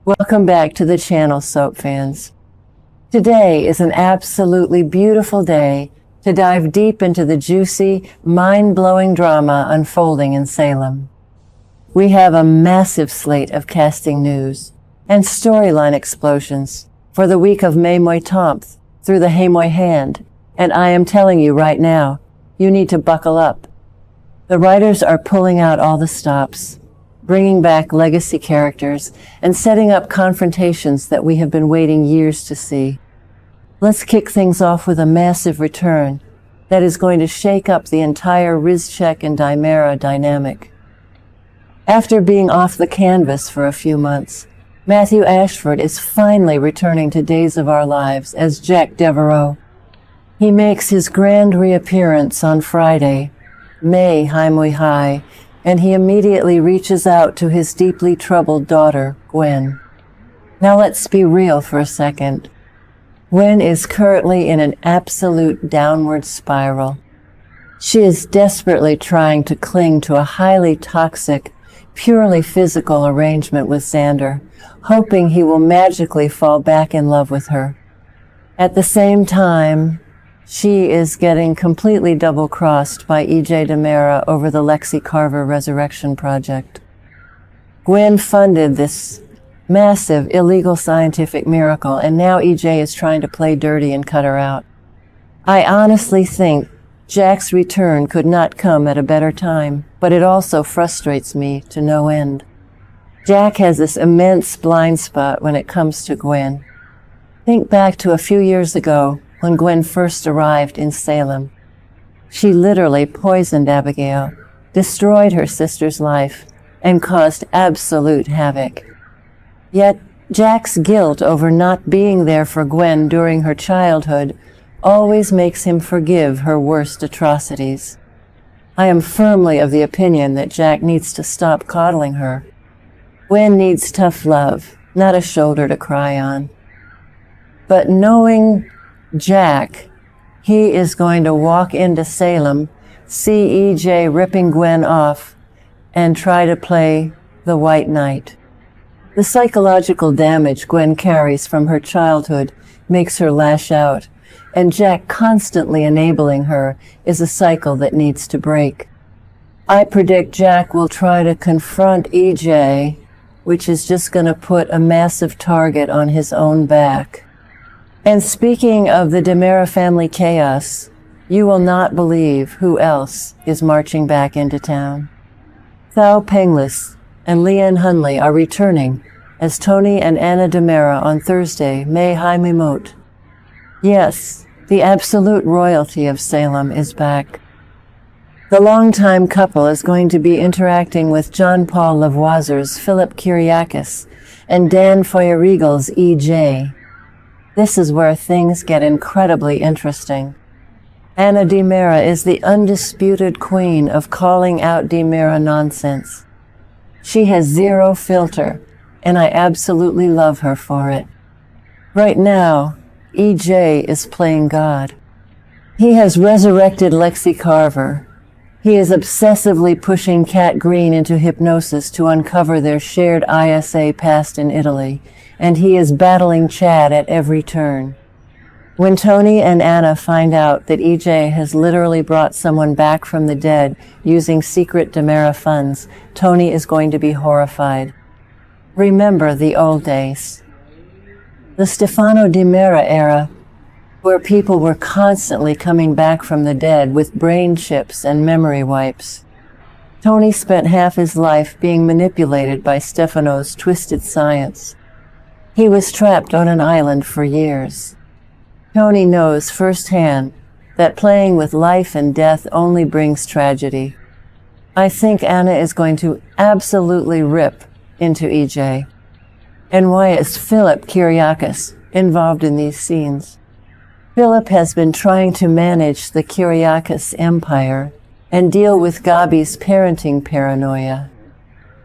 Welcome back to the channel, soap fans. Today is an absolutely beautiful day to dive deep into the juicy, mind-blowing drama unfolding in Salem. We have a massive slate of casting news and storyline explosions for the week of May Moy Tomth through the Hey Moy Hand, and I am telling you right now, you need to buckle up. The writers are pulling out all the stops, bringing back legacy characters, and setting up confrontations that we have been waiting years to see. Let's kick things off with a massive return that is going to shake up the entire Rizchek and DiMera dynamic. After being off the canvas for a few months, Matthew Ashford is finally returning to Days of Our Lives as Jack Deveraux. He makes his grand reappearance on Friday, May High Muy High, and he immediately reaches out to his deeply troubled daughter, Gwen. Now let's be real for a second. Gwen is currently in an absolute downward spiral. She is desperately trying to cling to a highly toxic, purely physical arrangement with Xander, hoping he will magically fall back in love with her. At the same time, she is getting completely double-crossed by EJ DiMera over the Lexie Carver resurrection project. Gwen funded this massive illegal scientific miracle, and now EJ is trying to play dirty and cut her out. I honestly think Jack's return could not come at a better time, but it also frustrates me to no end. Jack has this immense blind spot when it comes to Gwen. Think back to a few years ago when Gwen first arrived in Salem. She literally poisoned Abigail, destroyed her sister's life, and caused absolute havoc. Yet, Jack's guilt over not being there for Gwen during her childhood always makes him forgive her worst atrocities. I am firmly of the opinion that Jack needs to stop coddling her. Gwen needs tough love, not a shoulder to cry on. But knowing Jack, he is going to walk into Salem, see EJ ripping Gwen off, and try to play the White Knight. The psychological damage Gwen carries from her childhood makes her lash out, and Jack constantly enabling her is a cycle that needs to break. I predict Jack will try to confront EJ, which is just going to put a massive target on his own back. And speaking of the DiMera family chaos, you will not believe who else is marching back into town. Thao Penglis and Leanne Hunley are returning as Tony and Anna DiMera on Thursday, May High Mimot. Yes, the absolute royalty of Salem is back. The longtime couple is going to be interacting with John Paul Lavoisier's Philip Kyriakis and Dan Feuerriegel's EJ. This is where things get incredibly interesting. Anna DiMera is the undisputed queen of calling out DiMera nonsense. She has zero filter, and I absolutely love her for it. Right now, EJ is playing God. He has resurrected Lexie Carver. He is obsessively pushing Kat Green into hypnosis to uncover their shared ISA past in Italy, and he is battling Chad at every turn. When Tony and Anna find out that EJ has literally brought someone back from the dead using secret DiMera funds, Tony is going to be horrified. Remember the old days. The Stefano DiMera era, where people were constantly coming back from the dead with brain chips and memory wipes. Tony spent half his life being manipulated by Stefano's twisted science. He was trapped on an island for years. Tony knows firsthand that playing with life and death only brings tragedy. I think Anna is going to absolutely rip into EJ. And why is Philip Kyriakis involved in these scenes? Philip has been trying to manage the Kyriakis empire and deal with Gabi's parenting paranoia.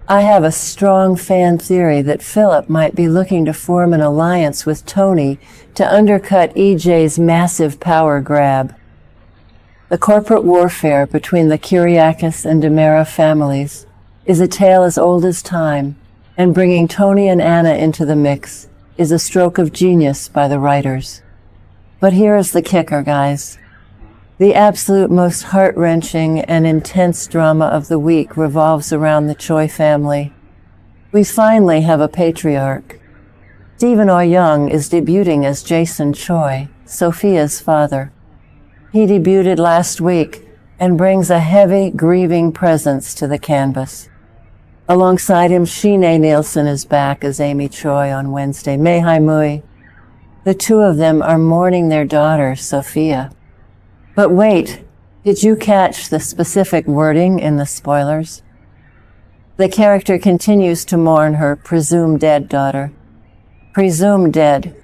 I have a strong fan theory that Philip might be looking to form an alliance with Tony to undercut EJ's massive power grab. The corporate warfare between the Kyriakis and DiMera families is a tale as old as time, and bringing Tony and Anna into the mix is a stroke of genius by the writers. But here is the kicker, guys. The absolute most heart-wrenching and intense drama of the week revolves around the Choi family. We finally have a patriarch. Stephen Young is debuting as Jason Choi, Sophia's father. He debuted last week and brings a heavy, grieving presence to the canvas. Alongside him, Shine Nielsen is back as Amy Choi on Wednesday. Mei Mui. The two of them are mourning their daughter, Sophia. But wait, did you catch the specific wording in the spoilers? The character continues to mourn her presumed dead daughter. Presumed dead.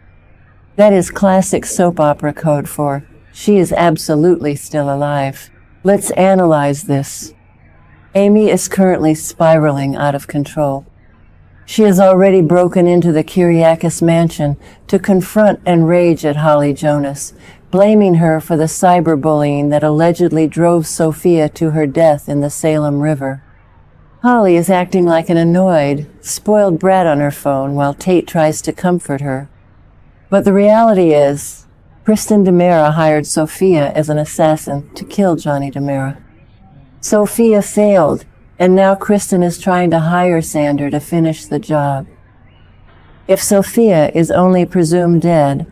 That is classic soap opera code for she is absolutely still alive. Let's analyze this. Amy is currently spiraling out of control. She has already broken into the Kyriakis mansion to confront and rage at Holly Jonas, blaming her for the cyberbullying that allegedly drove Sophia to her death in the Salem River. Holly is acting like an annoyed, spoiled brat on her phone while Tate tries to comfort her. But the reality is, Kristen DiMera hired Sophia as an assassin to kill Johnny DiMera. Sophia failed, and now Kristen is trying to hire Sander to finish the job. If Sophia is only presumed dead,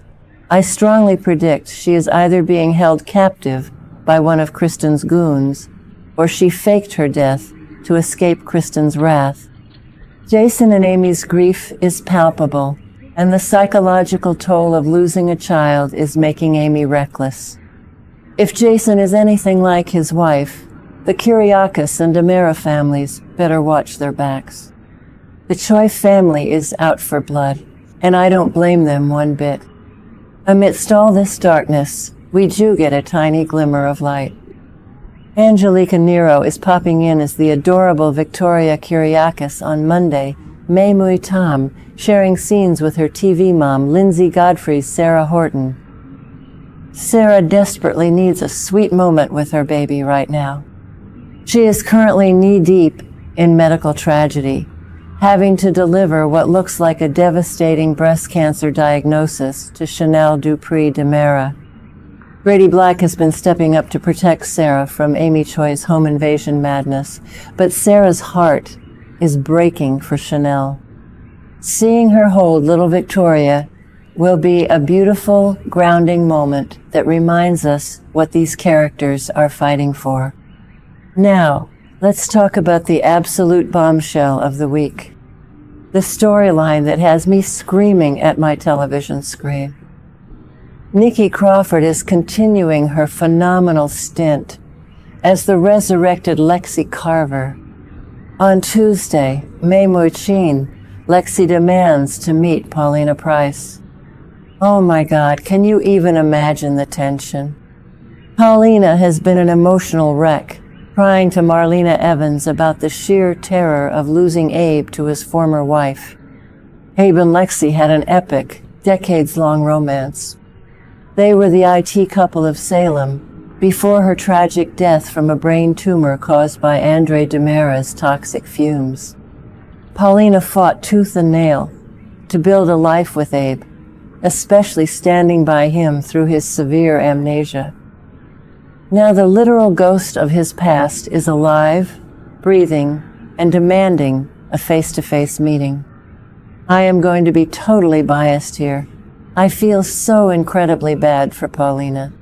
I strongly predict she is either being held captive by one of Kristen's goons, or she faked her death to escape Kristen's wrath. Jason and Amy's grief is palpable, and the psychological toll of losing a child is making Amy reckless. If Jason is anything like his wife, the Kyriakis and DiMera families better watch their backs. The Choi family is out for blood, and I don't blame them one bit. Amidst all this darkness, we do get a tiny glimmer of light. Angelica Nero is popping in as the adorable Victoria Kyriakis on Monday, May Mui Tam, sharing scenes with her TV mom, Lindsay Godfrey's Sarah Horton. Sarah desperately needs a sweet moment with her baby right now. She is currently knee-deep in medical tragedy, having to deliver what looks like a devastating breast cancer diagnosis to Chanel Dupree DiMera. Grady Black has been stepping up to protect Sarah from Amy Choi's home invasion madness, but Sarah's heart is breaking for Chanel. Seeing her hold little Victoria will be a beautiful, grounding moment that reminds us what these characters are fighting for. Now, let's talk about the absolute bombshell of the week. The storyline that has me screaming at my television screen. Nikki Crawford is continuing her phenomenal stint as the resurrected Lexie Carver. On Tuesday, May Muchin, Lexie demands to meet Paulina Price. Oh my God, can you even imagine the tension? Paulina has been an emotional wreck, crying to Marlena Evans about the sheer terror of losing Abe to his former wife. Abe and Lexie had an epic, decades-long romance. They were the IT couple of Salem before her tragic death from a brain tumor caused by Andre DiMera's toxic fumes. Paulina fought tooth and nail to build a life with Abe, especially standing by him through his severe amnesia. Now the literal ghost of his past is alive, breathing, and demanding a face-to-face meeting. I am going to be totally biased here. I feel so incredibly bad for Paulina.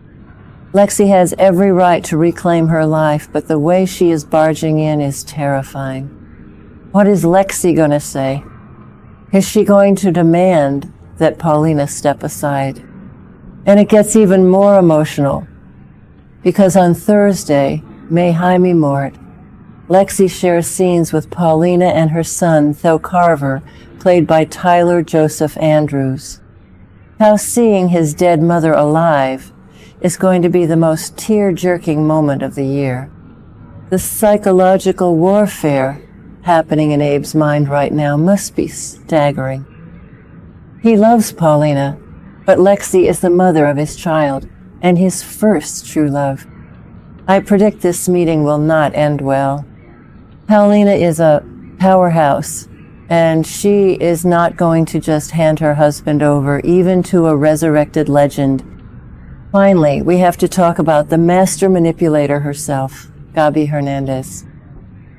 Lexie has every right to reclaim her life, but the way she is barging in is terrifying. What is Lexie going to say? Is she going to demand that Paulina step aside? And it gets even more emotional, because on Thursday, May Jaime Mort, Lexie shares scenes with Paulina and her son, Theo Carver, played by Tyler Joseph Andrews. How seeing his dead mother alive is going to be the most tear-jerking moment of the year. The psychological warfare happening in Abe's mind right now must be staggering. He loves Paulina, but Lexie is the mother of his child and his first true love. I predict this meeting will not end well. Paulina is a powerhouse, and she is not going to just hand her husband over, even to a resurrected legend. Finally, we have to talk about the master manipulator herself, Gabi Hernandez.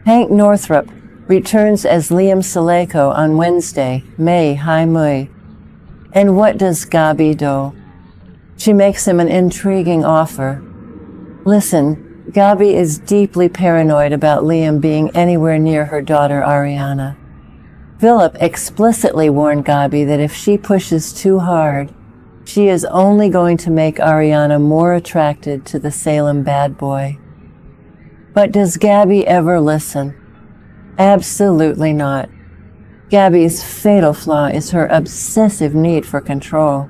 Hank Northrup returns as Liam Selejko on Wednesday, May Hai Mui. And what does Gabi do? She makes him an intriguing offer. Listen, Gabi is deeply paranoid about Liam being anywhere near her daughter Ariana. Philip explicitly warned Gabi that if she pushes too hard, she is only going to make Ariana more attracted to the Salem bad boy. But does Gabi ever listen? Absolutely not. Gabi's fatal flaw is her obsessive need for control.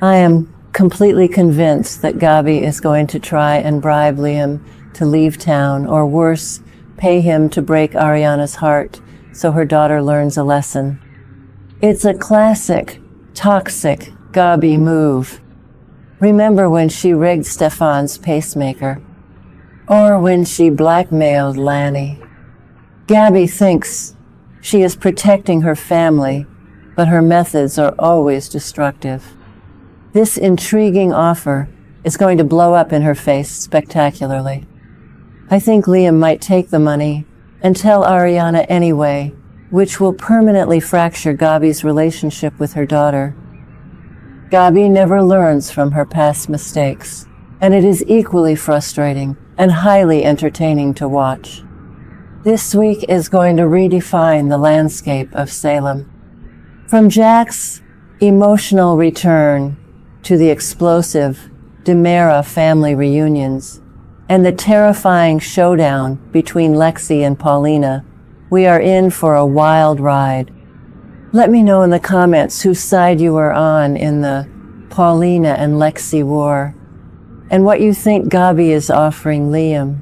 I am completely convinced that Gabi is going to try and bribe Liam to leave town, or worse, pay him to break Ariana's heart so her daughter learns a lesson. It's a classic, toxic Gabi move. Remember when she rigged Stefan's pacemaker? Or when she blackmailed Lanny? Gabi thinks she is protecting her family, but her methods are always destructive. This intriguing offer is going to blow up in her face spectacularly. I think Liam might take the money and tell Ariana anyway, which will permanently fracture Gabi's relationship with her daughter. Gabi never learns from her past mistakes, and it is equally frustrating and highly entertaining to watch. This week is going to redefine the landscape of Salem. From Jack's emotional return to the explosive DiMera family reunions and the terrifying showdown between Lexie and Paulina, we are in for a wild ride. Let me know in the comments whose side you are on in the Paulina and Lexie war, and what you think Gabi is offering Liam.